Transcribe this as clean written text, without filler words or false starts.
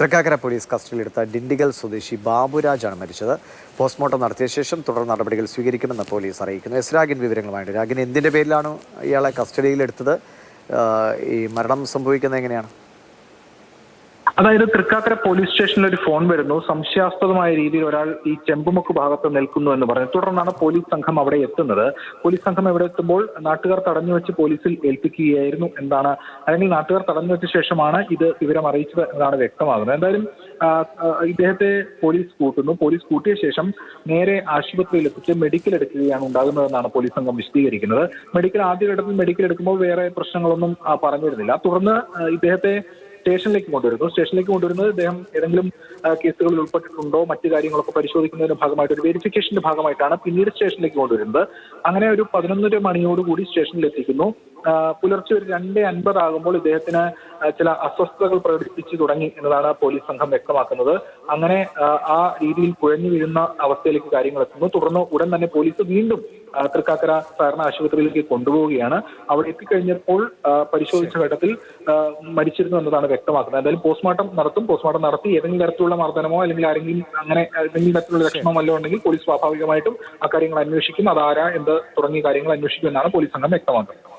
Thrikkakara police കസ്റ്റഡിയിലെടുത്ത ഡിണ്ടിഗൽ സ്വദേശി ബാബുരാജാണ് മരിച്ചത്. പോസ്റ്റ്മോർട്ടം നടത്തിയ ശേഷം തുടർ നടപടികൾ സ്വീകരിക്കുമെന്ന് പോലീസ് അറിയിക്കുന്നു. എസ് രാഗിൻ വിവരങ്ങളുമായിട്ട്. രാഗിൻ, എന്തിന്റെ പേരിലാണ് ഇയാളെ കസ്റ്റഡിയിലെടുത്തത്? ഈ മരണം സംഭവിക്കുന്നത് എങ്ങനെയാണ്? അതായത് തൃക്കാക്കര പോലീസ് സ്റ്റേഷനിൽ ഒരു ഫോൺ വരുന്നു. സംശയാസ്പദമായ രീതിയിൽ ഒരാൾ ഈ ചെമ്പുമുക്ക് ഭാഗത്ത് നിൽക്കുന്നു എന്ന് പറഞ്ഞു. തുടർന്നാണ് പോലീസ് സംഘം അവിടെ എത്തുന്നത്. പോലീസ് സംഘം ഇവിടെ എത്തുമ്പോൾ നാട്ടുകാർ തടഞ്ഞു വെച്ച് പോലീസിൽ ഏൽപ്പിക്കുകയായിരുന്നു എന്നാണ്, അല്ലെങ്കിൽ നാട്ടുകാർ തടഞ്ഞു വെച്ച ശേഷമാണ് ഇത് വിവരം അറിയിച്ചത് എന്നാണ് വ്യക്തമാകുന്നത്. എന്തായാലും ഇദ്ദേഹത്തെ പോലീസ് കൂട്ടുന്നു. പോലീസ് കൂട്ടിയ ശേഷം നേരെ ആശുപത്രിയിൽ എത്തിച്ച് മെഡിക്കൽ എടുക്കുകയാണ് ഉണ്ടാകുന്നതെന്നാണ് പോലീസ് സംഘം വിശദീകരിക്കുന്നത്. ആദ്യഘട്ടത്തിൽ മെഡിക്കൽ എടുക്കുമ്പോൾ വേറെ പ്രശ്നങ്ങളൊന്നും പറഞ്ഞിരുന്നില്ല. തുടർന്ന് ഇദ്ദേഹത്തെ സ്റ്റേഷനിലേക്ക് കൊണ്ടുവരുന്നത് ഇദ്ദേഹം ഏതെങ്കിലും കേസുകളിൽ ഉൾപ്പെട്ടിട്ടുണ്ടോ മറ്റു കാര്യങ്ങളൊക്കെ പരിശോധിക്കുന്നതിന്റെ ഭാഗമായിട്ട് ഒരു വെരിഫിക്കേഷന്റെ ഭാഗമായിട്ടാണ് പിന്നീട് സ്റ്റേഷനിലേക്ക് കൊണ്ടുവരുന്നത്. അങ്ങനെ ഒരു 11:30 മണിയോടുകൂടി സ്റ്റേഷനിൽ എത്തിക്കുന്നു. പുലർച്ചെ ഒരു 2:50 ആകുമ്പോൾ ഇദ്ദേഹത്തിന് ചില അസ്വസ്ഥതകൾ പ്രകടിപ്പിച്ചു തുടങ്ങി എന്നതാണ് പോലീസ് സംഘം വ്യക്തമാക്കുന്നത്. അങ്ങനെ ആ രീതിയിൽ കുഴഞ്ഞു വീഴുന്ന അവസ്ഥയിലേക്ക് കാര്യങ്ങൾ എത്തുന്നു. തുടർന്ന് ഉടൻ തന്നെ പോലീസ് വീണ്ടും തൃക്കാക്കര സാധാരണ ആശുപത്രിയിലേക്ക് കൊണ്ടുപോവുകയാണ്. അവിടെ എത്തിക്കഴിഞ്ഞപ്പോൾ പരിശോധിച്ച ഘട്ടത്തിൽ മരിച്ചിരുന്നു എന്നതാണ് വ്യക്തമാക്കുന്നത്. എന്തായാലും പോസ്റ്റ്മോർട്ടം നടത്തി ഏതെങ്കിലും തരത്തിലുള്ള മർദ്ദനമോ അല്ലെങ്കിൽ ആരെങ്കിലും അങ്ങനെ ഏതെങ്കിലും തരത്തിലുള്ള ലക്ഷണമോ വല്ലതും ഉണ്ടെങ്കിൽ പോലീസ് സ്വാഭാവികമായിട്ടും അക്കാര്യങ്ങൾ അന്വേഷിക്കും. അതാരാ എന്ത് തുടങ്ങിയ കാര്യങ്ങൾ അന്വേഷിക്കുമെന്നാണ് പോലീസ് സംഘം വ്യക്തമാക്കുന്നത്.